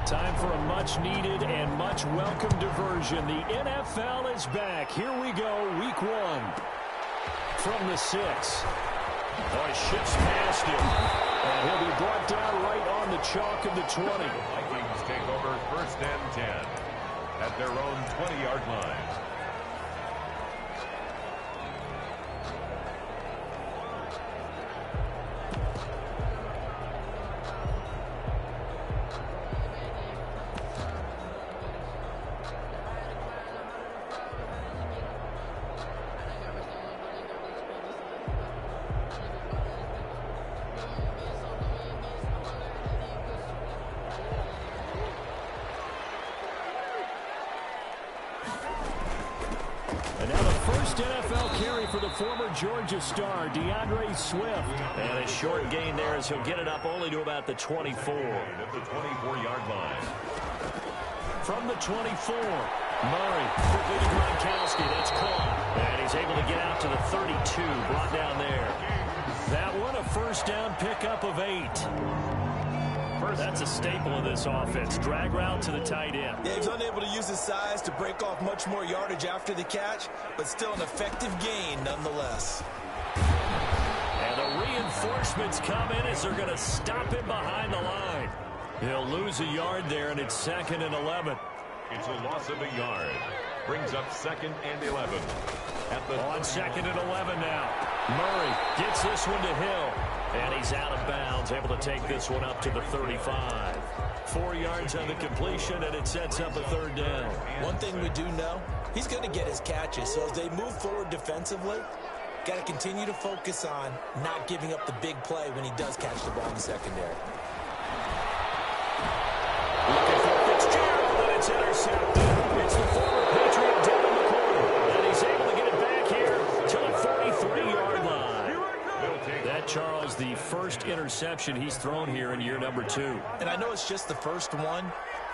Time for a much-needed and much-welcome diversion. The NFL is back. Here we go, week 1. From the 6. Oh, he shifts past him. And he'll be brought down right on the chalk of the 20. Vikings take over 1st and 10 at their own 20-yard line. NFL carry for the former Georgia star, DeAndre Swift. And a short gain there as he'll get it up only to about the 24. At the 24-yard line. From the 24, Murray quickly to Gronkowski. That's caught. And he's able to get out to the 32, brought down there. That one a first down pickup of 8. That's a staple of this offense. Drag route to the tight end. Yeah, he's unable to use his size to break off much more yardage after the catch, but still an effective gain nonetheless. And the reinforcements come in as they're going to stop him behind the line. He'll lose a yard there, and it's 2nd and 11. It's a loss of a yard. Brings up 2nd and 11. On 2nd and 11 now. Murray gets this one to Hill. And he's out of bounds, able to take this one up to the 35. 4 yards on the completion, and it sets up a 3rd down. One thing we do know, he's going to get his catches. So as they move forward defensively, got to continue to focus on not giving up the big play when he does catch the ball in the secondary. Looking for Fitzgerald, and it's intercepted. It's the former Patriot Devin McCourty. And he's able to get it back here to the 43-yard line. That, Charles, the first interception he's thrown here in year number 2. And I know it's just the first one,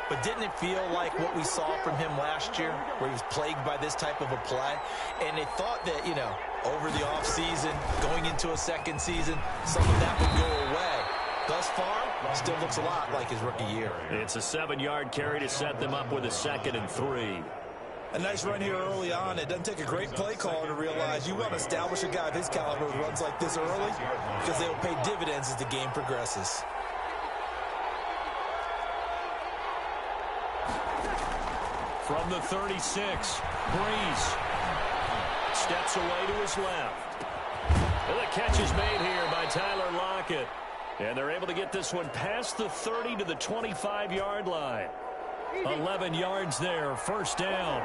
but didn't it feel like what we saw from him last year, where he was plagued by this type of a play? And they thought that, you know, over the offseason, going into a second season, some of that would go away. Thus far, still looks a lot like his rookie year. It's a 7-yard carry to set them up with a 2nd and 3. A nice run here early on. It doesn't take a great play caller to realize you want to establish a guy of his caliber who runs like this early, because they will pay dividends as the game progresses. From the 36, Breeze steps away to his left. And the catch is made here by Tyler Lockett. And they're able to get this one past the 30 to the 25-yard line. 11 yards there, 1st down.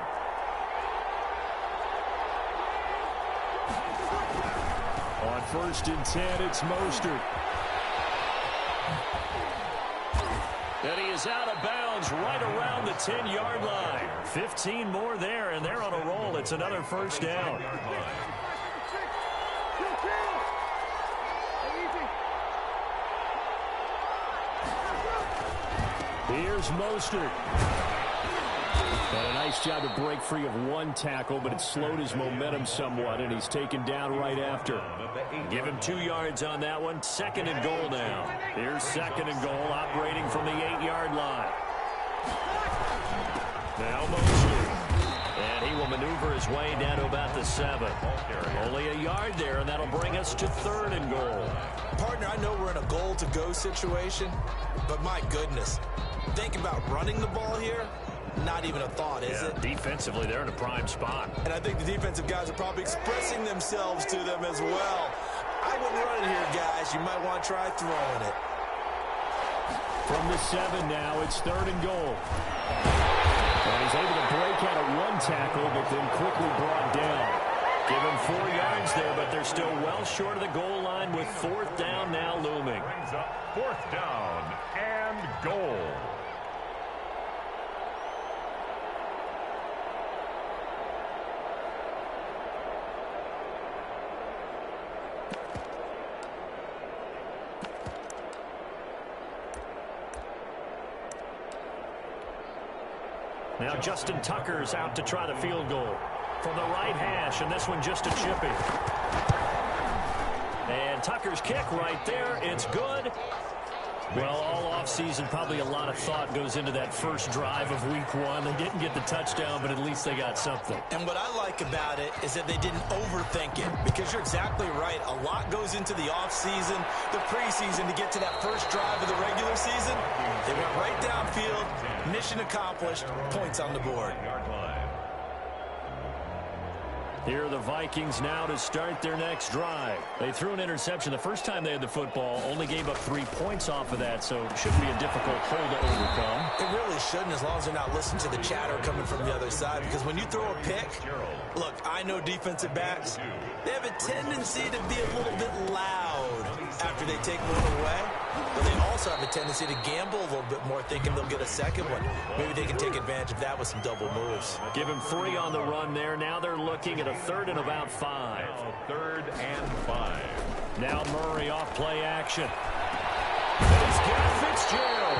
On 1st and 10, it's Mostert. And he is out of bounds right around the 10-yard line. 15 more there, and they're on a roll. It's another 1st down. Here's Mostert. And a nice job to break free of one tackle, but it slowed his momentum somewhat, and he's taken down right after. Give him 2 yards on that one. 2nd and goal now. Here's 2nd and goal, operating from the 8-yard line. Now Mostert. And he will maneuver his way down to about the 7. Only a yard there, and that'll bring us to 3rd and goal. Partner, I know we're in a goal-to-go situation, but my goodness. Think about running the ball here. Not even a thought, is it? Defensively, they're in a prime spot. And I think the defensive guys are probably expressing themselves to them as well. I wouldn't run it here, guys. You might want to try throwing it. From the 7 now, it's 3rd and goal. And he's able to break out of one tackle, but then quickly brought down. Give him 4 yards there, but they're still well short of the goal line with 4th down now looming. 4th down and goal. Now Justin Tucker's out to try the field goal from the right hash, and this one just a chippy. And Tucker's kick right there, it's good. Well, all offseason, probably a lot of thought goes into that first drive of week one. They didn't get the touchdown, but at least they got something. And what I like about it is that they didn't overthink it, because you're exactly right. A lot goes into the offseason, the preseason, to get to that first drive of the regular season. They went right downfield, mission accomplished, points on the board. Here are the Vikings now to start their next drive. They threw an interception the first time they had the football, only gave up 3 points off of that, so it shouldn't be a difficult hole to overcome. It really shouldn't, as long as they're not listening to the chatter coming from the other side, because when you throw a pick, look, I know defensive backs, they have a tendency to be a little bit loud after they take one away, but they also have a tendency to gamble a little bit more, thinking they'll get a second one. Maybe they can take advantage of that with some double moves. Give him 3 on the run there. Now they're looking at a 3rd and about 5. 3rd and 5. Now Murray off play action. He's got Fitzgerald.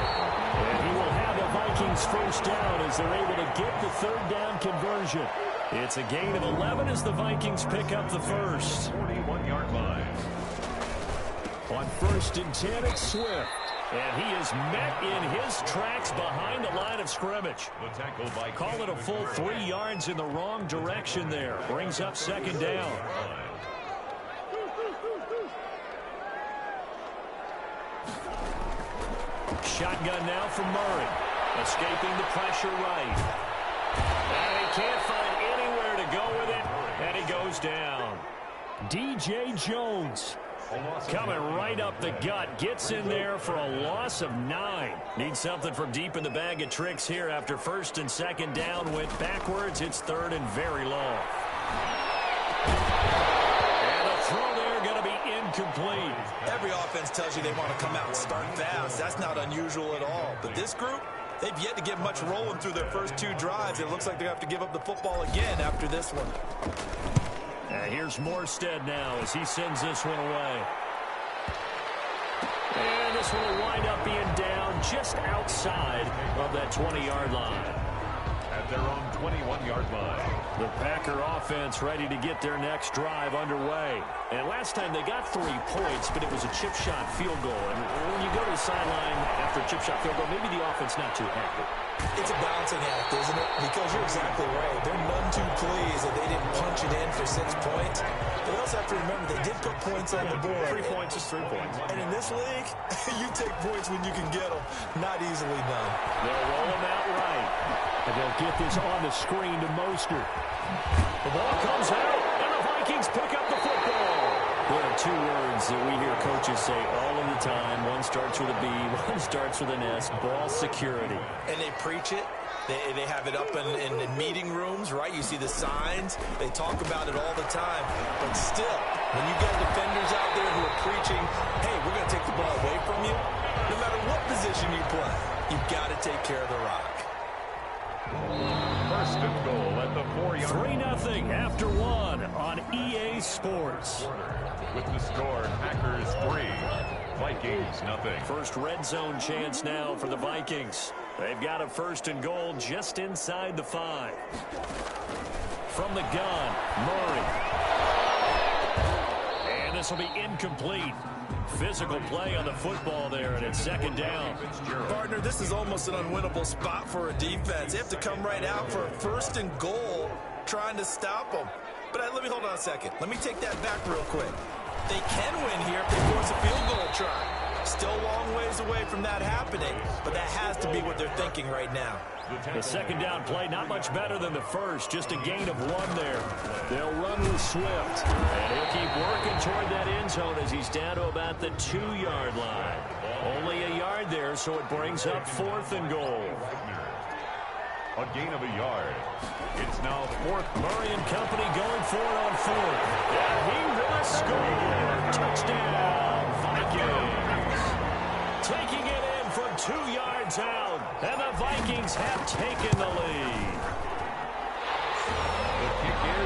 And he will have the Vikings first down as they're able to get the 3rd down conversion. It's a gain of 11 as the Vikings pick up the first. 41-yard line. On 1st and 10, it's Swift. And he is met in his tracks behind the line of scrimmage. The tackle by Call it a full 3 yards in the wrong direction there. Brings up 2nd down. Shotgun now from Murray. Escaping the pressure right. And he can't find anywhere to go with it. And he goes down. DJ Jones coming right up the gut. Gets in there for a loss of 9. Needs something from deep in the bag of tricks here after 1st and 2nd down. Went backwards. It's 3rd and very long. And the throw there going to be incomplete. Every offense tells you they want to come out and start fast. That's not unusual at all. But this group, they've yet to get much rolling through their first 2 drives. It looks like they have to give up the football again after this one. And here's Morstead now as he sends this one away. And this one will wind up being down just outside of that 20-yard line. At their own 21-yard line. The Packer offense ready to get their next drive underway. And last time they got 3 points, but it was a chip shot field goal. And when you go to the sideline after a chip shot field goal, maybe the offense not too happy. It's a balancing act, isn't it? Because you're exactly right. They're none too pleased that they didn't punch it in for 6 points. But they also have to remember they did put points on the board. 3 points is 3 points. And in this league, you take points when you can get them. Not easily done. They'll roll them out right. And they'll get this on the screen to Mostert. The ball comes out, and the Vikings pick up the football. There are 2 words that we hear coaches say all of the time. One starts with a B, one starts with an S, ball security. And they preach it. They have it up in meeting rooms, right? You see the signs. They talk about it all the time. But still, when you get defenders out there who are preaching, hey, we're going to take the ball away from you, no matter what position you play, you've got to take care of the rock. 1st and goal at the 4-yard line. 3-0 after 1 on EA Sports. With the score, Packers 3, Vikings nothing. First red zone chance now for the Vikings. They've got a 1st and goal just inside the 5. From the gun, Murray. And this will be incomplete. Physical play on the football there, and it's 2nd down. Partner, this is almost an unwinnable spot for a defense. They have to come right out for a 1st and goal trying to stop them. But let me hold on a second. Let me take that back real quick. They can win here if they force a field goal try. Still a long ways away from that happening, but that has to be what they're thinking right now. The 2nd down play, not much better than the first. Just a gain of 1 there. They'll run with Swift. And he'll keep working toward that end zone as he's down to about the 2-yard line. Only a yard there, so it brings up 4th and goal. A gain of a yard. It's now 4th. Murray and company going for it on 4th. And he will score. Touchdown, Vikings. Taking it in from 2 yards out. And the Vikings have taken the lead.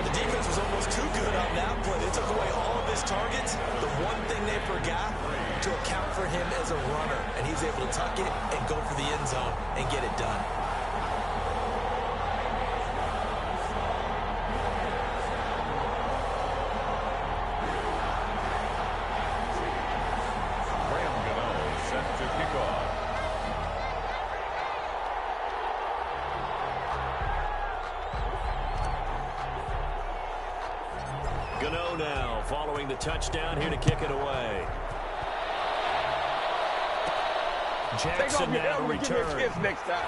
The defense was almost too good on that play. They took away all of his targets. The one thing they forgot, to account for him as a runner. And he's able to tuck it and go for the end zone and get it done. Graham Gano set to kick Gano now following the touchdown here to kick it away. Jackson now to return. Next time.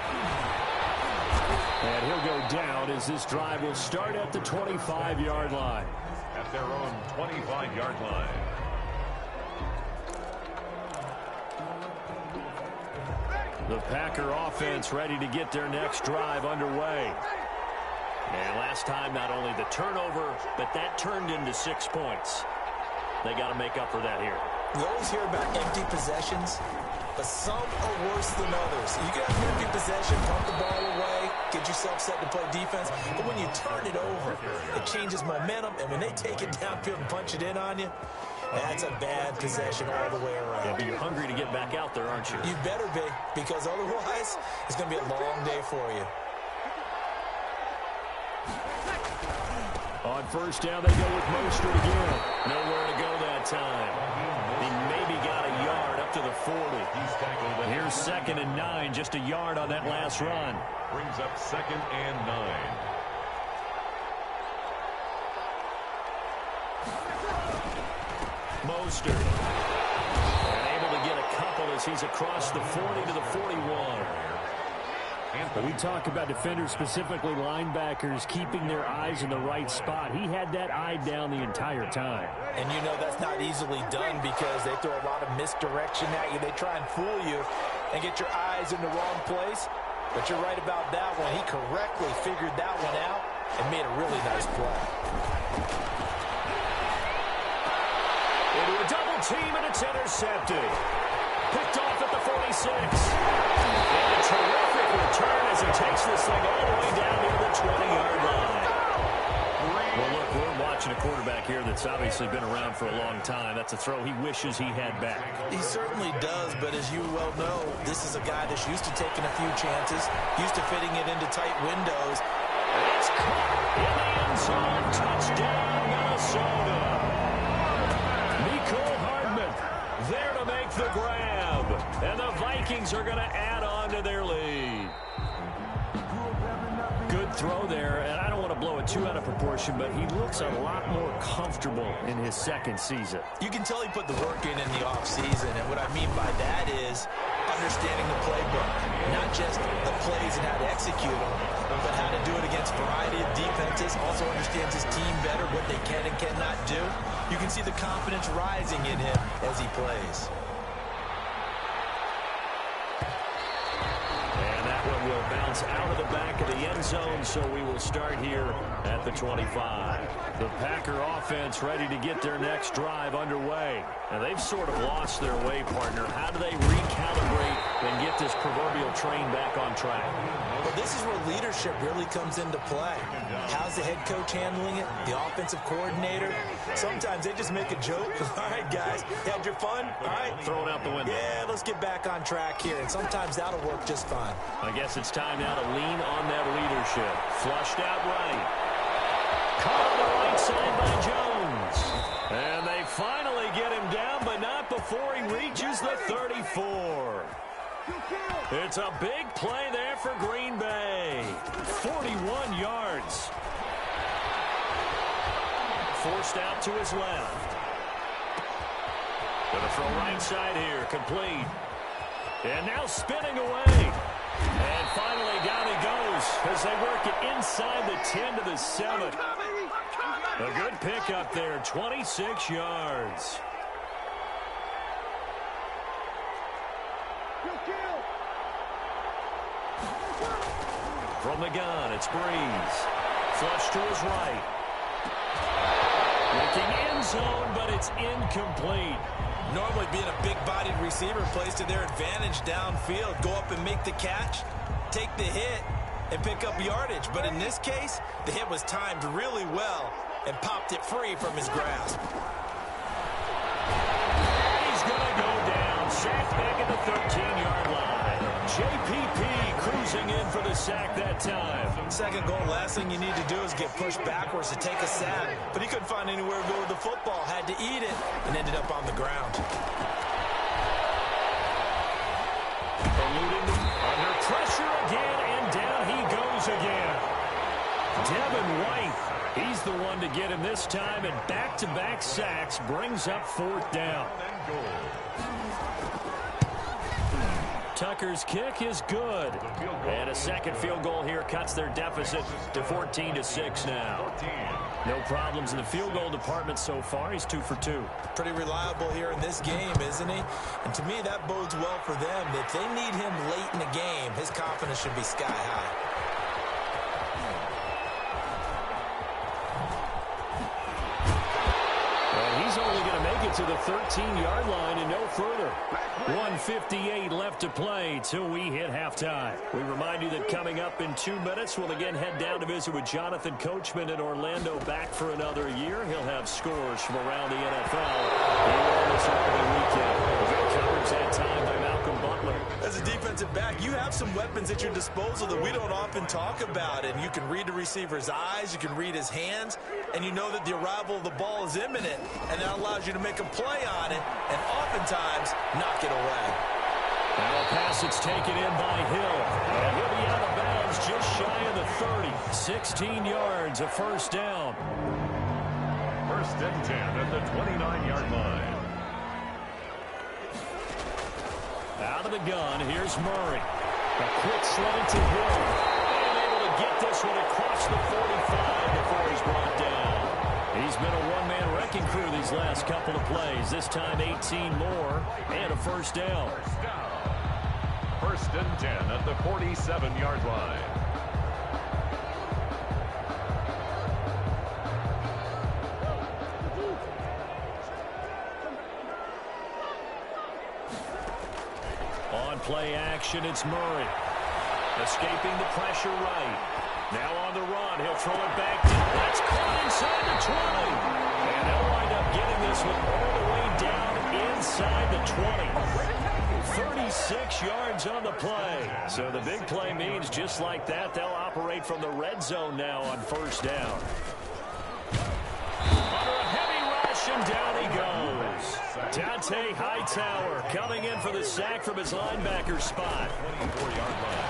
And he'll go down as this drive will start at the 25-yard line. At their own 25-yard line. The Packer offense ready to get their next drive underway. And last time, not only the turnover, but that turned into 6 points. They got to make up for that here. We always hear about empty possessions, but some are worse than others. You can have an empty possession, pump the ball away, get yourself set to play defense, but when you turn it over, it changes momentum, and when they take it downfield and punch it in on you, that's a bad possession all the way around. Yeah, but you're hungry to get back out there, aren't you? You better be, because otherwise, it's going to be a long day for you. On first down, they go with Mostert again. Nowhere to go that time. He maybe got a yard up to the 40. Here's 2nd and 9, just a yard on that last run. Brings up 2nd and 9. Mostert. And able to get a couple as he's across the 40 to the 41. We talk about defenders, specifically linebackers, keeping their eyes in the right spot. He had that eye down the entire time. And you know that's not easily done because they throw a lot of misdirection at you. They try and fool you and get your eyes in the wrong place. But you're right about that one. He correctly figured that one out and made a really nice play. Into a double team, and it's intercepted. Picked off at the 46. And a terrific return as he takes this thing all the way down near the 20-yard line. Well, look, we're watching a quarterback here that's obviously been around for a long time. That's a throw he wishes he had back. He certainly does, but as you well know, this is a guy that's used to taking a few chances, used to fitting it into tight windows. It's caught in the end zone. Touchdown, Minnesota. Mecole Hardman there to make the grab. And the Vikings are going to add on to their lead. Good throw there, and I don't want to blow it too out of proportion, but he looks a lot more comfortable in his second season. You can tell he put the work in the offseason, and what I mean by that is understanding the playbook, not just the plays and how to execute them, but how to do it against a variety of defenses, also understands his team better, what they can and cannot do. You can see the confidence rising in him as he plays. One will bounce out of the back of the end zone, so we will start here at the 25. The Packer offense ready to get their next drive underway. And they've sort of lost their way, partner. How do they recalibrate and get this proverbial train back on track? Well, this is where leadership really comes into play. How's the head coach handling it? The offensive coordinator? Sometimes they just make a joke. All right, guys, you had your fun? All right. Throw it out the window. Yeah, let's get back on track here. And sometimes that'll work just fine. I guess it's time now to lean on that leadership. Flushed out right. Caught on the right side by Jones. And they finally get him down, but not before he reaches the 34. It's a big play there for Green Bay. 41 yards. Forced out to his left. Gonna throw right side here, complete. And now spinning away. And finally down he goes as they work it inside the 10 to the 7. A good pickup there, 26 yards. From the gun, it's Breeze. Flush to his right. Looking end zone, but it's incomplete. Normally being a big-bodied receiver plays to their advantage downfield. Go up and make the catch, take the hit, and pick up yardage. But in this case, the hit was timed really well and popped it free from his grasp. He's going to go down. Sacked back at the 13-yard line. JPP cruising in for the sack that time. Second goal, last thing you need to do is get pushed backwards to take a sack. But he couldn't find anywhere to go with the football. Had to eat it and ended up on the ground. Eluding under pressure again, and down he goes again. Devin White He's the one to get him this time, and back-to-back sacks brings up 4th down. Tucker's kick is good. And a second field goal here cuts their deficit to 14-6 now. No problems in the field goal department so far. He's 2 for 2. Pretty reliable here in this game, isn't he? And to me, that bodes well for them. If they need him late in the game, his confidence should be sky high. He's only going to make it to the 13-yard line and no further. 1:58 left to play till we hit halftime. We remind you that coming up in 2 minutes, we'll again head down to visit with Jonathan Coachman in Orlando, back for another year. He'll have scores from around the NFL here on this opening weekend. Good coverage that time by Malcolm Butler. As a defensive back, you have some weapons at your disposal that we don't often talk about. And you can read the receiver's eyes, you can read his hands, and you know that the arrival of the ball is imminent. And that allows you to make a play on it and oftentimes knock it away. Now a pass that's taken in by Hill. And he'll be out of bounds just shy of the 30. 16 yards, a 1st down. 1st and 10 at the 29-yard line. Out of the gun, here's Murray. A quick slant to Hill. And able to get this one across the 45 before he's brought down. He's been a one-man wrecking crew these last couple of plays. This time 18 more and a 1st down. 1st and 10 at the 47-yard line. On play action, it's Murray. Escaping the pressure right. Now on the run, he'll throw it back deep. That's caught inside the 20. And they'll wind up getting this one all the way down inside the 20. 36 yards on the play. So the big play means just like that, they'll operate from the red zone now on 1st down. Under a heavy rush, and down he goes. Dante Hightower coming in for the sack from his linebacker spot. 24-yard line.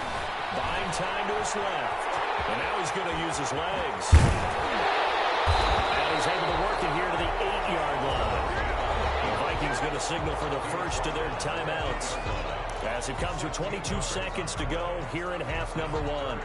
Buying time to his left. And now he's going to use his legs. And he's able to work it here to the 8-yard line. The Vikings going to signal for the first of their timeouts. As it comes with 22 seconds to go here in half number 1.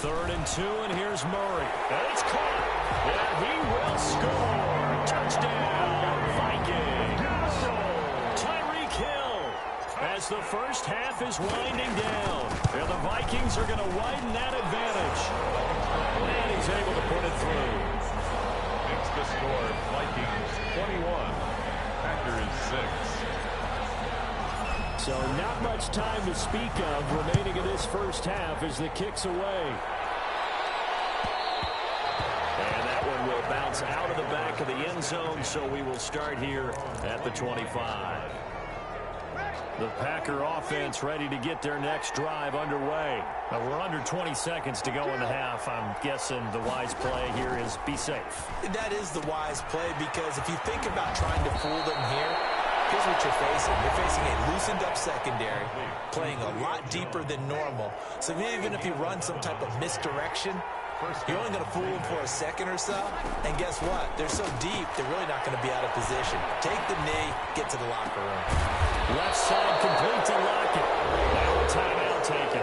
Third and 2, and here's Murray. And it's caught. And he will score. Touchdown, Vikings. Tyreek Hill, as the first half is winding down. And the Vikings are going to widen that advantage. And he's able to put it through. Makes the score Vikings 21, Packers 6. So not much time to speak of remaining in this first half as the kick's away. And that one will bounce out of the back of the end zone, so we will start here at the 25. The Packer offense ready to get their next drive underway. We're under 20 seconds to go in the half. I'm guessing the wise play here is be safe. That is the wise play, because if you think about trying to fool them here, here's what you're facing. You're facing a loosened-up secondary, playing a lot deeper than normal. So even if you run some type of misdirection, you're only going to fool them for a second or so. And guess what? They're so deep, they're really not going to be out of position. Take the knee, get to the locker room. Left side complete to Lockett. Now a timeout taken.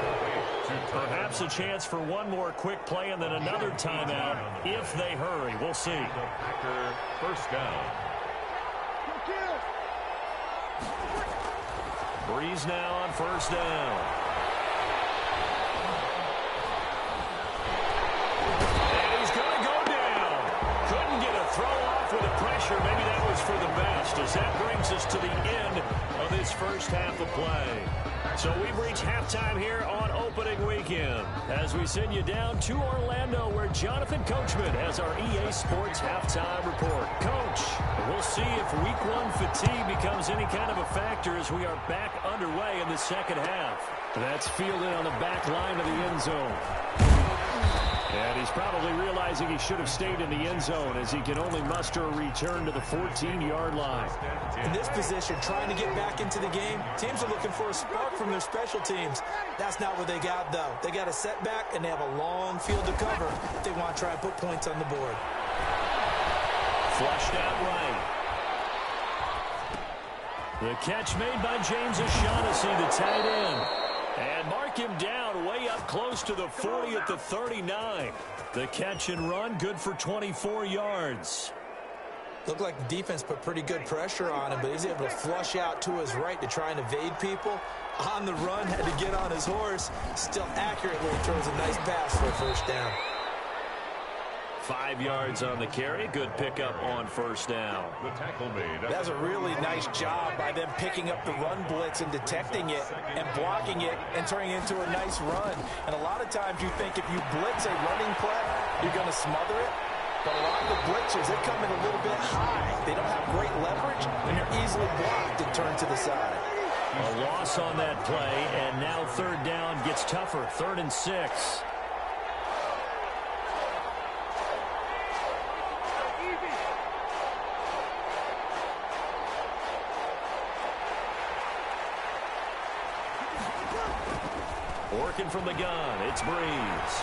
Perhaps a chance for one more quick play and then another timeout if they hurry. We'll see. Packer 1st down. Breeze now on 1st down. And he's going to go down. Couldn't get a throw off with the pressure. Maybe that was for the best, as that brings us to the end of this first half of play. So we've reached halftime here on opening weekend as we send you down to Orlando, where Jonathan Coachman has our EA Sports halftime report. Coach, we'll see if week 1 fatigue becomes any kind of a factor as we are back underway in the second half. That's fielded on the back line of the end zone. And he's He's probably realizing he should have stayed in the end zone as he can only muster a return to the 14-yard line. In this position, trying to get back into the game, teams are looking for a spark from their special teams. That's not what they got, though. They got a setback, and they have a long field to cover if they want to try and put points on the board. Flushed out right. The catch made by James O'Shaughnessy, the tight end. And mark him down way up close to the 40 at the 39. The catch and run, good for 24 yards. Looked like the defense put pretty good pressure on him, but he's able to flush out to his right to try and evade people. On the run, had to get on his horse. Still accurately throws a nice pass for a first down. 5 yards on the carry. Good pickup on first down. The tackle made. That's a really nice job by them picking up the run blitz and detecting it and blocking it and turning it into a nice run. And a lot of times you think if you blitz a running play, you're going to smother it. But a lot of the blitzers, they come in a little bit high. They don't have great leverage, and they're easily blocked and turned to the side. A loss on that play, and now third down gets tougher. 3rd and 6. Working from the gun, it's Breeze.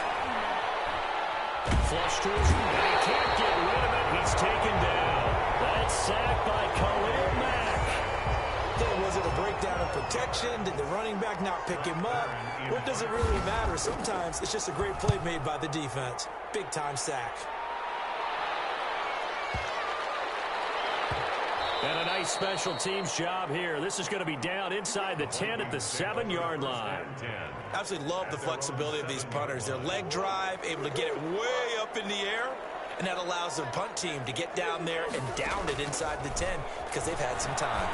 Flush to his right. He can't get rid of it. He's taken down. That's sacked by Khalil Mack. Then was it a breakdown of protection? Did the running back not pick him up? What does it really matter? Sometimes it's just a great play made by the defense. Big-time sack. And a nice special teams job here. This is going to be down inside the 10 at the 7-yard line. Absolutely love the flexibility of these punters. Their leg drive, able to get it way up in the air, and that allows their punt team to get down there and down it inside the 10 because they've had some time.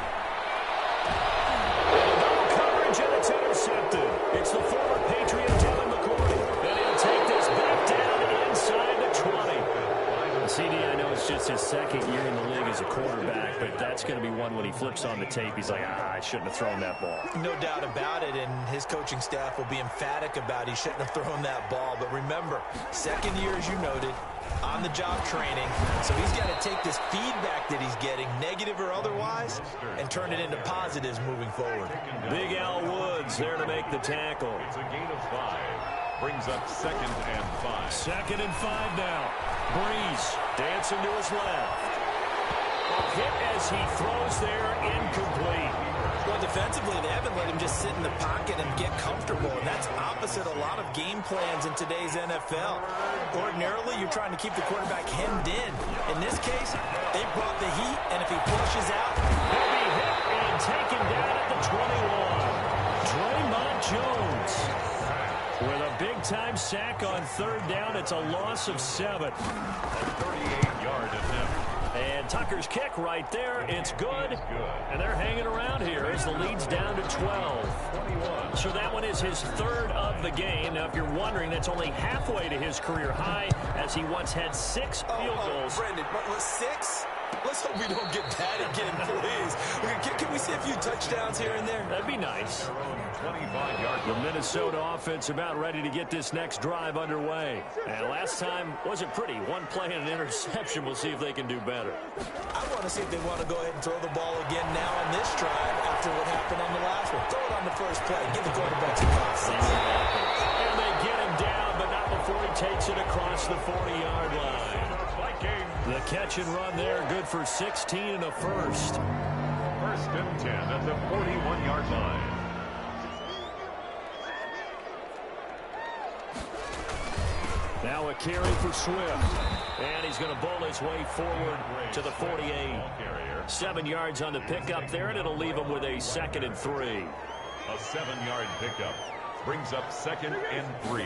Double coverage, and it's intercepted. It's the former Patriot Devin McCourty, and he'll take this back down inside the 20. CD, I know it's just his second year in the league as a quarterback, but that's going to be one when he flips on the tape. He's like, I shouldn't have thrown that ball. No doubt about it, and his coaching staff will be emphatic about he shouldn't have thrown that ball. But remember, second year, as you noted, on-the-job training. So he's got to take this feedback that he's getting, negative or otherwise, and turn it into positives moving forward. Big Al Woods there to make the tackle. It's a gain of 5. Brings up 2nd and 5. 2nd and 5 now. Breeze dancing to his left. A hit as he throws there, incomplete. Well, defensively, they haven't let him just sit in the pocket and get comfortable, and that's opposite a lot of game plans in today's NFL. Ordinarily, you're trying to keep the quarterback hemmed in. In this case, they brought the heat, and if he flushes out, he'll be hit and taken down at the 21. Draymond Jones with a big-time sack on 3rd down. It's a loss of 7. A 38-yard attempt. And Tucker's kick right there. It's good. And they're hanging around here as the lead's down to 12. So that one is his 3rd of the game. Now, if you're wondering, that's only halfway to his career high as he once had 6 field goals. Brendan, what, 6? Let's hope we don't get that again, please. Can we see a few touchdowns here and there? That'd be nice. 25-yard. The Minnesota offense about ready to get this next drive underway. And last time wasn't pretty. 1 play and an interception. We'll see if they can do better. I want to see if they want to go ahead and throw the ball again now on this drive after what happened on the last one. Throw it on the first play. Give the quarterback some confidence. And they get him down, but not before he takes it across the 40-yard line. The catch and run there, good for 16 and a first. 1st and 10 at the 41-yard line. Now a carry for Swift. And he's going to bowl his way forward to the 48. 7 yards on the pickup there, and it'll leave him with a 2nd and 3. A 7-yard pickup brings up 2nd and 3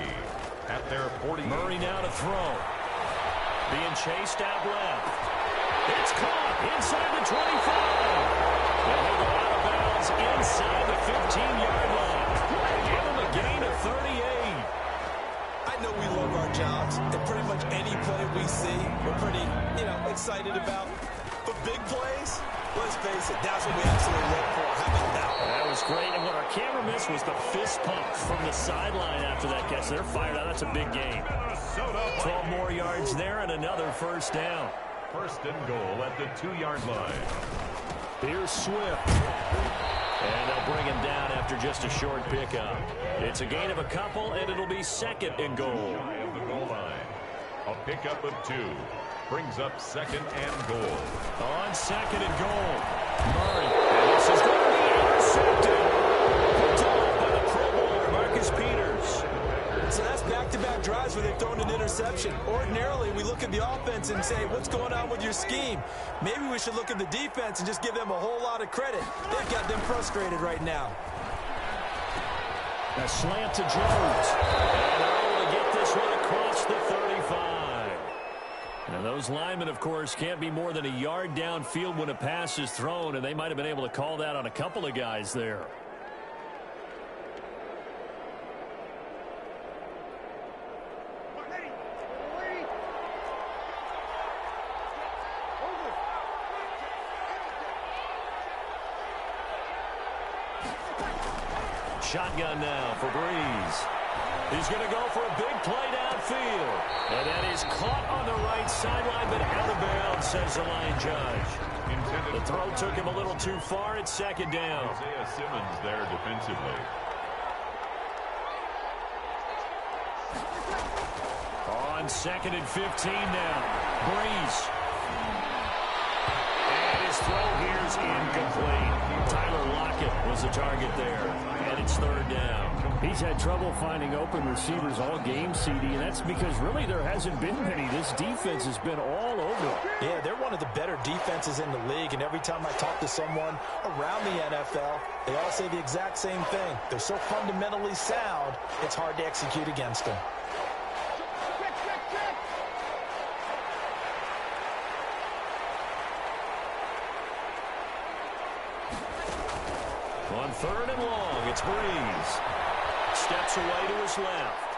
at their 40. Murray now to throw. Being chased out left. It's caught inside the 25. And he'll go out of bounds inside the 15-yard line. Give him a gain of 38. I know we love our jobs, and pretty much any play we see, we're pretty, excited about. But big plays, let's face it, that's what we absolutely look for. How about that one? That was great. And what our camera missed was the fist pump from the sideline after that catch. They're fired out. That's a big game. 12 12 more yards there and another first down. First and goal at the 2-yard line. Here's Swift. And they'll bring him down after just a short pickup. It's a gain of a couple, and it'll be second and goal. Shy of the goal line. A pickup of 2. Brings up second and goal. On second and goal. Murray. And this is going to be intercepted. Picked off by the Pro Bowler, Marcus Peters. So that's back-to-back drives where they've thrown an interception. Ordinarily, we look at the offense and say, what's going on with your scheme? Maybe we should look at the defense and just give them a whole lot of credit. They've got them frustrated right now. A slant to Jones. And they're able to get this one across the 35. And those linemen, of course, can't be more than a yard downfield when a pass is thrown, and they might have been able to call that on a couple of guys there. Shotgun now for Breeze. He's going to go for a big play downfield. And that is caught on the right sideline, but out of bounds, says the line judge. The throw took him a little too far at second down. Isaiah Simmons there defensively. On second and 15 now. Breeze. And his throw here is incomplete. Tyler Lockett was the target there. And it's third down. He's had trouble finding open receivers all game, CD, and that's because really there hasn't been many. This defense has been all over. Yeah, they're one of the better defenses in the league, and every time I talk to someone around the NFL, they all say the exact same thing. They're so fundamentally sound, it's hard to execute against them. On third and long, it's Breeze. Steps away to his left.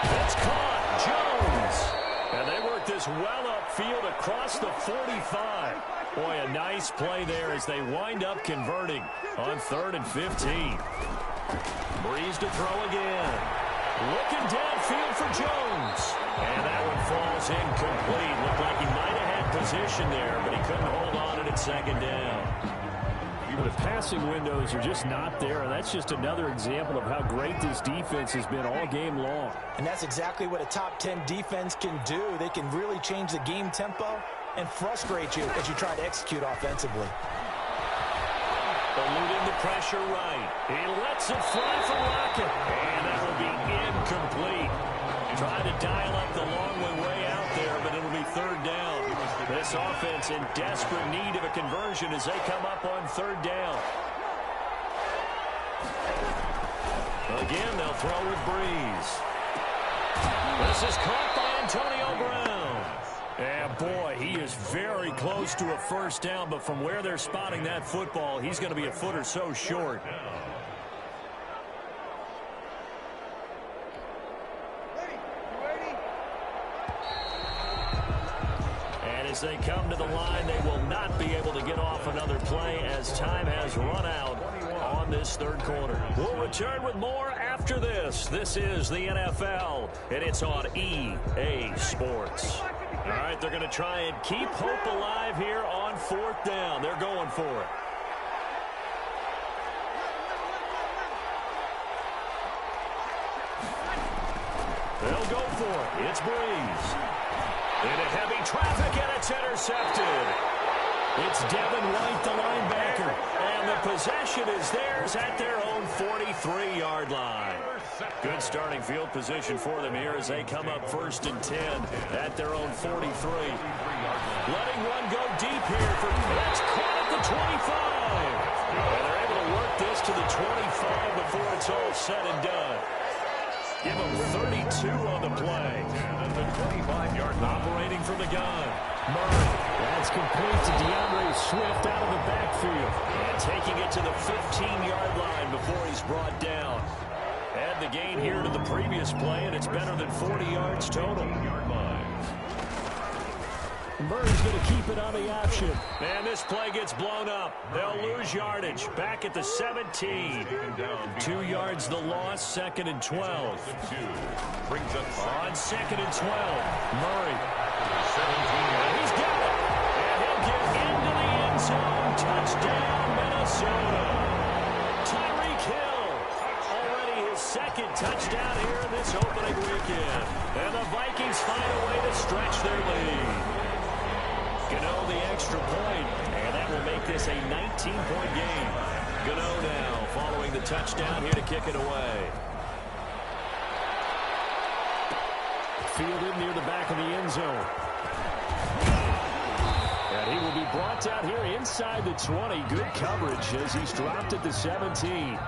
That's caught. Jones. And they work this well upfield across the 45. Boy, a nice play there as they wind up converting on third and 15. Breeze to throw again. Looking downfield for Jones. And that one falls incomplete. Looked like he might have had position there, but he couldn't hold on it at second down. The passing windows are just not there, and that's just another example of how great this defense has been all game long. And that's exactly what a top 10 defense can do. They can really change the game tempo and frustrate you as you try to execute offensively. Eluding the pressure right. He lets it fly for Lockett. And that will be incomplete. Trying to dial up the long way out there, but it'll be third down. This offense in desperate need of a conversion as they come up on third down. Again, they'll throw with Breeze. This is caught by Antonio Brown. And boy, he is very close to a first down, but from where they're spotting that football, he's going to be a foot or so short. As they come to the line, they will not be able to get off another play as time has run out on this third quarter. We'll return with more after this. This is the NFL, and it's on EA Sports. All right, they're going to try and keep hope alive here on fourth down. They're going for it. They'll go for it. It's Breeze. Into heavy traffic, and it's intercepted. It's Devin White, the linebacker. And the possession is theirs at their own 43-yard line. Good starting field position for them here as they come up first and 10 at their own 43. Letting one go deep here. That's caught at the 25. And they're able to work this to the 25 before it's all said and done. Give him 32 on the play. And the 25-yard line. Operating from the gun. Murray. That's complete to DeAndre Swift out of the backfield. And taking it to the 15-yard line before he's brought down. Add the gain here to the previous play, and it's better than 40 yards total. Murray's going to keep it on the option. And this play gets blown up. They'll lose yardage. Back at the 17. 2 yards the loss, second and 12. brings up On 2nd and 12, Murray. 17. He's got it. And he'll get into the end zone. Touchdown, Minnesota. Tyreek Hill. Already his second touchdown here in this opening weekend. And the Vikings find a way to stretch their lead. Gano the extra point, and that will make this a 19-point game. Gano now following the touchdown here to kick it away. Fielded near the back of the end zone. And he will be brought down here inside the 20. Good coverage as he's dropped at the 17.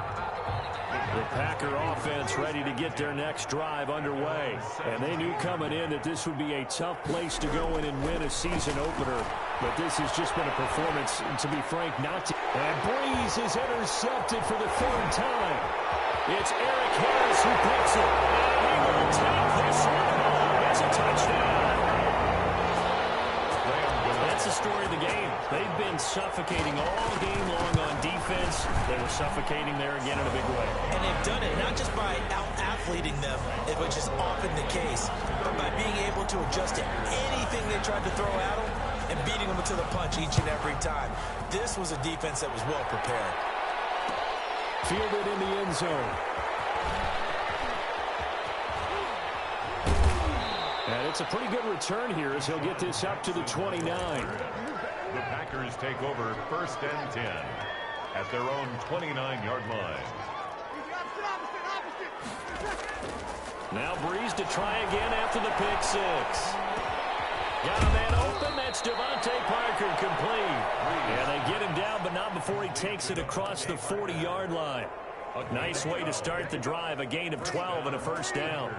The Packer offense ready to get their next drive underway. And they knew coming in that this would be a tough place to go in and win a season opener. But this has just been a performance, to be frank, not to. And Breeze is intercepted for the third time. It's Eric Harris who picks it. And he will take this one home. It's a touchdown. That's the story of the game. They've been suffocating all game long on defense. They were suffocating there again in a big way. And they've done it not just by out-athleting them, which is often the case, but by being able to adjust to anything they tried to throw at them and beating them to the punch each and every time. This was a defense that was well prepared. Fielded in the end zone. And it's a pretty good return here as he'll get this up to the 29. The Packers take over 1st and 10 at their own 29-yard line. Now Breeze to try again after the pick six. Got a man open. That's Devontae Parker complete. And they get him down, but not before he takes it across the 40-yard line. A nice way to start the drive. A gain of 12 and a first down.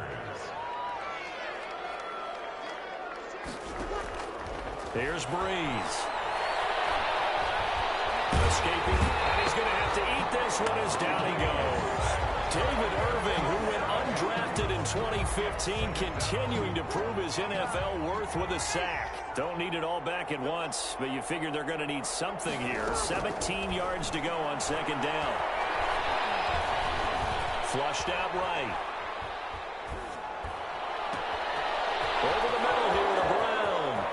Here's Breeze. Escaping, and he's going to have to eat this one as down he goes. David Irving, who went undrafted in 2015, continuing to prove his NFL worth with a sack. Don't need it all back at once, but you figure they're going to need something here. 17 yards to go on second down. Flushed out right. Over the middle here to Brown.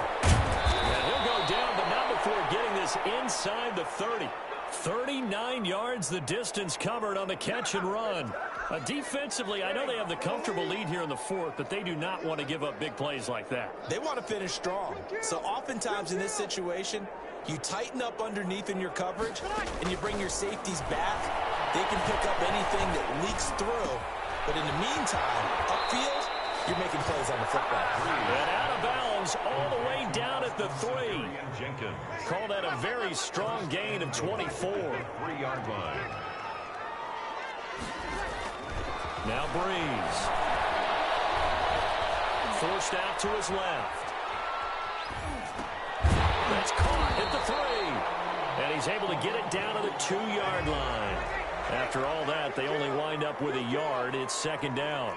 And he'll go down, but not before getting this inside the 30. 39 yards the distance covered on the catch and run. Defensively, I know they have the comfortable lead here in the fourth, but they do not want to give up big plays like that. They want to finish strong. So oftentimes in this situation, you tighten up underneath in your coverage, and you bring your safeties back. They can pick up anything that leaks through. But in the meantime, upfield, you're making plays on the football. And out of bounds all the way down at the 3. Call that a very strong gain of 24. 3-yard line. Now Breeze. Forced out to his left. That's caught at the 3. And he's able to get it down to the 2-yard line. After all that, they only wind up with a yard. It's second down.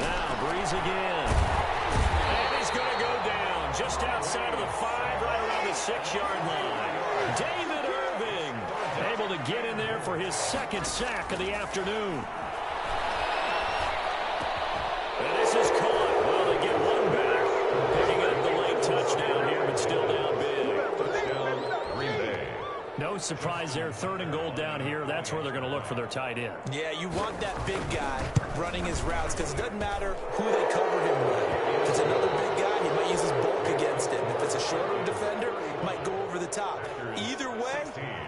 Now Breeze again. And he's going to go down just outside of the 5, right around the 6-yard line. David Irving able to get in there for his second sack of the afternoon. And this is caught. Well, they get one back. Picking up the late touchdown here, but still down big. Touchdown, Green Bay. No surprise there. 3rd and goal down here. That's where they're going to look for their tight end. Yeah, you want that big guy running his routes because it doesn't matter who they cover him with. If it's another big guy, he might use his bulk against him. If it's a shorter defender, he might go over the top. Either way,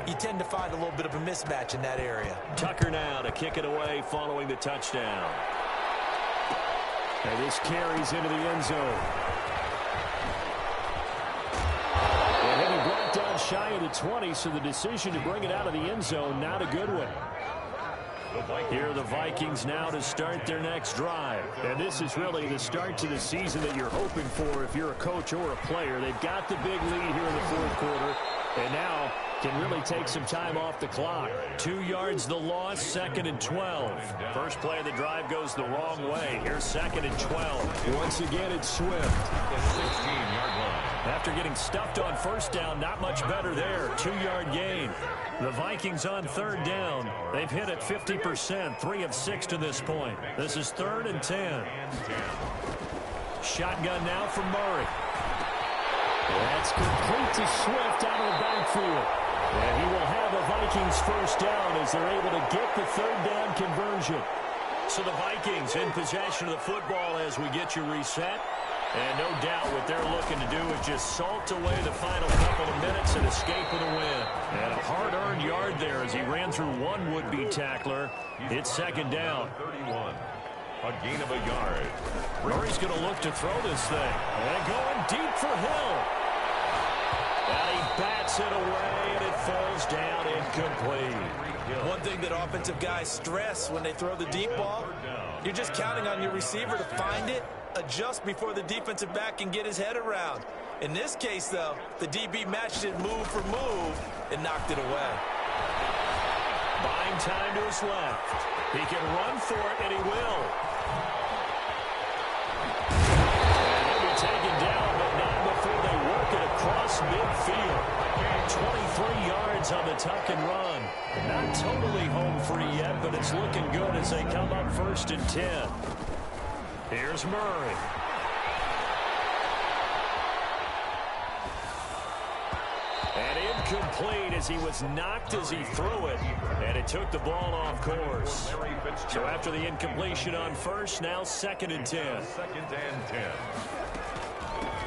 you tend to find a little bit of a mismatch in that area. Tucker now to kick it away following the touchdown. And this carries into the end zone. And he'll be brought down shy of the 20, so the decision to bring it out of the end zone, not a good one. Here are the Vikings now to start their next drive. And this is really the start to the season that you're hoping for if you're a coach or a player. They've got the big lead here in the 4th quarter, and now can really take some time off the clock. 2 yards the loss, 2nd and 12. First play of the drive goes the wrong way. Here's 2nd and 12. Once again, it's Swift. The 16-yard line. After getting stuffed on first down, not much better there. 2-yard gain. The Vikings on third down. They've hit it 50%, 3 of 6 to this point. This is 3rd and 10. Shotgun now from Murray. That's complete to Swift out of the backfield. And he will have a Vikings first down as they're able to get the third down conversion. So the Vikings in possession of the football as we get you reset. And no doubt what they're looking to do is just salt away the final couple of minutes and escape with a win. And a hard-earned yard there as he ran through one would-be tackler. It's second down. 31. A gain of a yard. Murray's going to look to throw this thing. And going deep for Hill. And he bats it away, and it falls down incomplete. One thing that offensive guys stress when they throw the deep ball, you're just counting on your receiver to find it, adjust before the defensive back can get his head around. In this case, though, the DB matched it move for move and knocked it away. Buying time to his left. He can run for it, and he will. And he'll be taken down, but not before they work it across midfield. 23 yards on the tuck and run. Not totally home free yet, but it's looking good as they come up 1st and 10. Here's Murray. And incomplete as he was knocked as he threw it. And it took the ball off course. So after the incompletion on first, now 2nd and 10. 2nd and 10.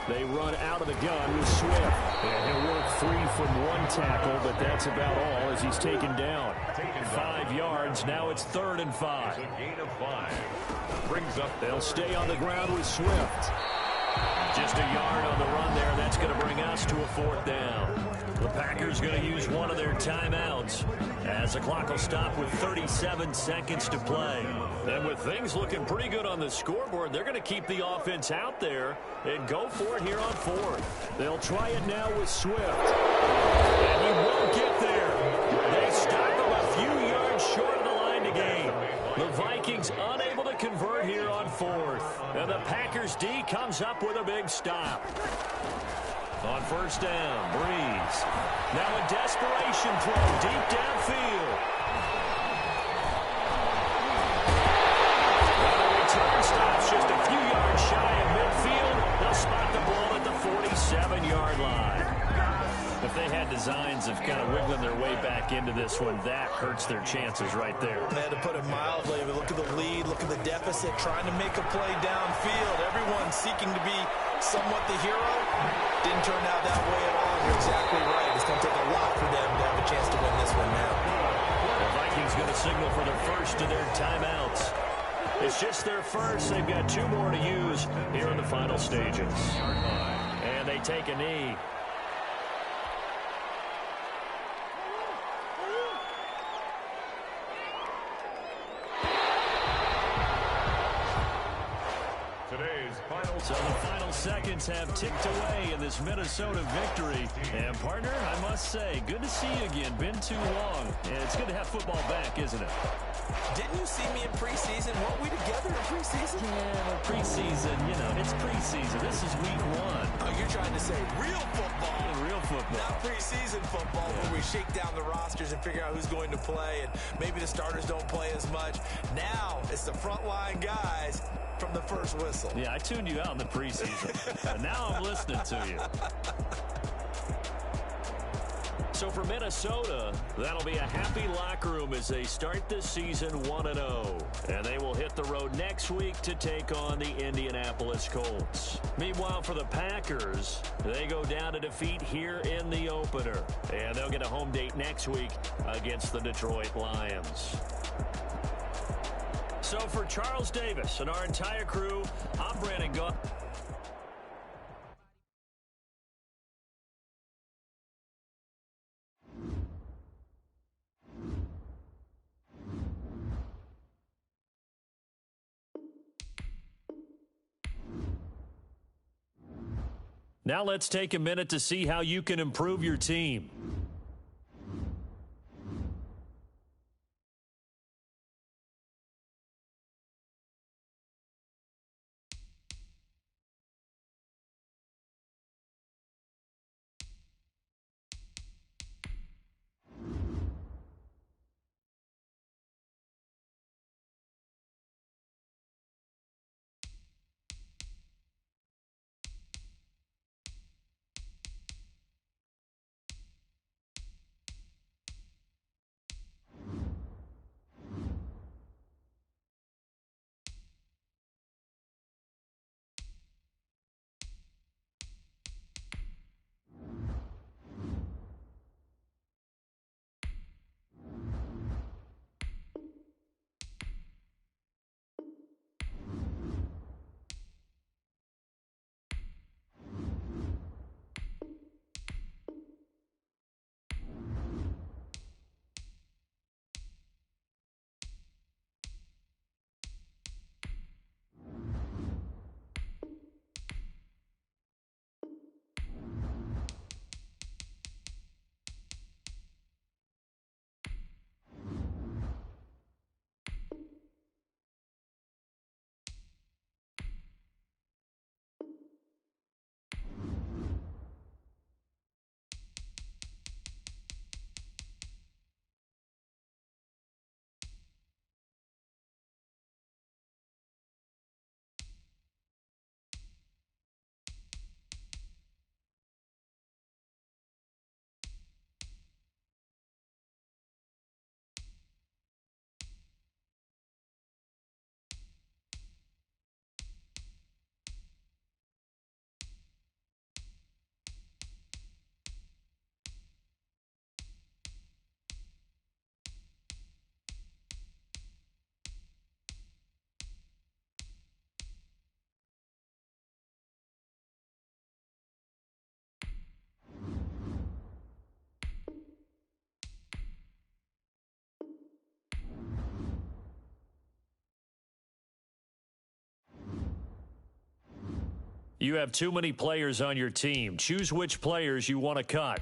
They run out of the gun with Swift. And he'll work free from one tackle, but that's about all as he's taken down. 5 yards. Now it's 3rd and 5. A gain of 5. Brings up. They'll stay on the ground with Swift. Just a yard on the run there. That's going to bring us to a 4th down. The Packers going to use one of their timeouts as the clock will stop with 37 seconds to play. And with things looking pretty good on the scoreboard, they're going to keep the offense out there and go for it here on 4th. They'll try it now with Swift. And he won't get there. They stop him a few yards short of the line to gain. The Vikings unable to convert here on 4th. And the Packers D comes up with a big stop. On first down, Breeze. Now a desperation throw deep downfield. And the return stops just a few yards shy of midfield. They'll spot the ball at the 47-yard line. If they had designs of kind of wiggling their way back into this one, that hurts their chances right there. They had to put it mildly. Look at the lead, look at the deficit, trying to make a play downfield. Everyone seeking to be somewhat the hero. Didn't turn out that way at all. You're exactly right. It's going to take a lot for them to have a chance to win this one now. The Vikings going to signal for their first of their timeouts. It's just their first. They've got 2 more to use here in the final stages. And they take a knee. So the final seconds have ticked away in this Minnesota victory. And, partner, I must say, good to see you again. Been too long. Yeah, it's good to have football back, isn't it? Didn't you see me in preseason? Weren't we together in preseason? Yeah, well, preseason, you know, it's preseason. This is week 1. Oh, you're trying to say real football. Yeah, real football. Not preseason football where we shake down the rosters and figure out who's going to play, and maybe the starters don't play as much. Now it's the frontline guys from the first whistle. Yeah, I tuned you out in the preseason. And now I'm listening to you. So for Minnesota, that'll be a happy locker room as they start this season 1-0. And they will hit the road next week to take on the Indianapolis Colts. Meanwhile, for the Packers, they go down to defeat here in the opener. And they'll get a home date next week against the Detroit Lions. So for Charles Davis and our entire crew, I'm Brandon Gaudin. Now let's take a minute to see how you can improve your team. You have too many players on your team. Choose which players you want to cut.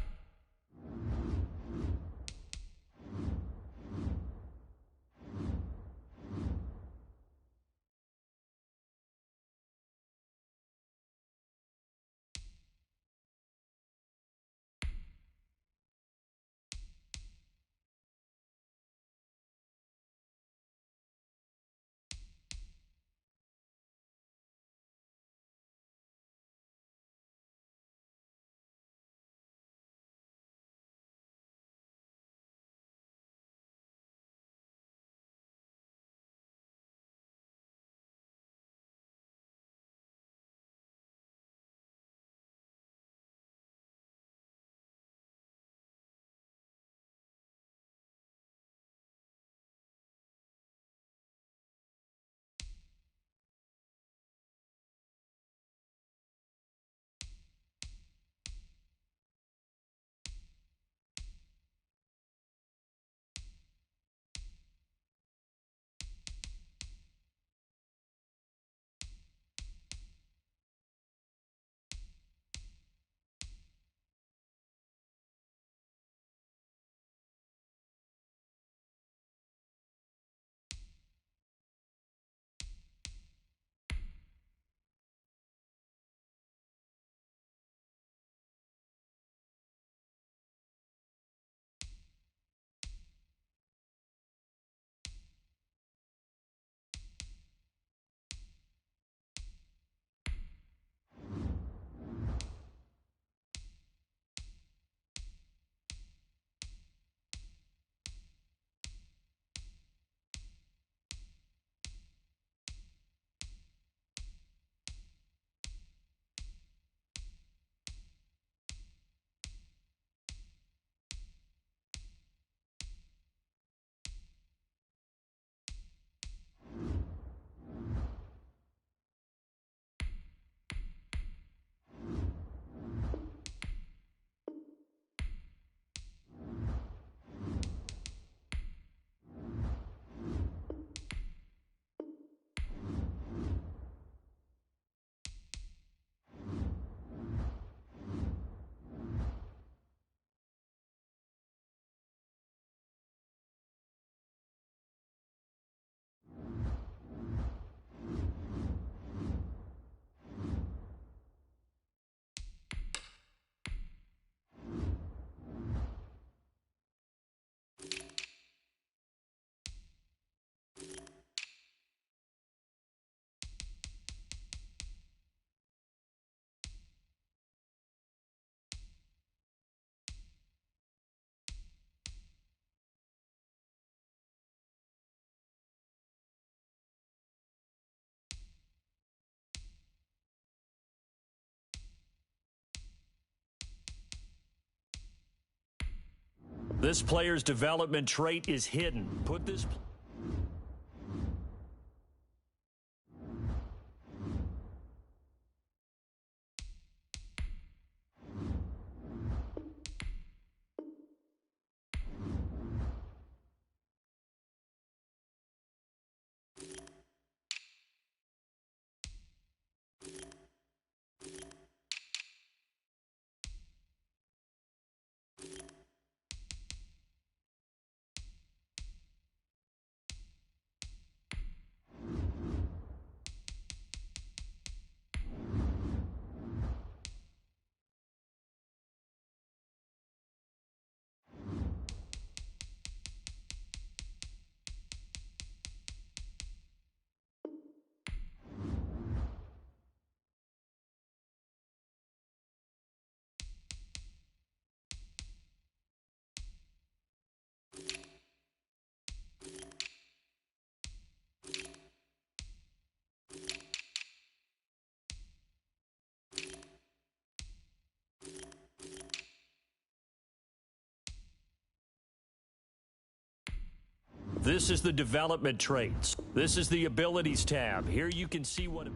This player's development trait is hidden. Put this... This is the development traits. This is the abilities tab. Here you can see what...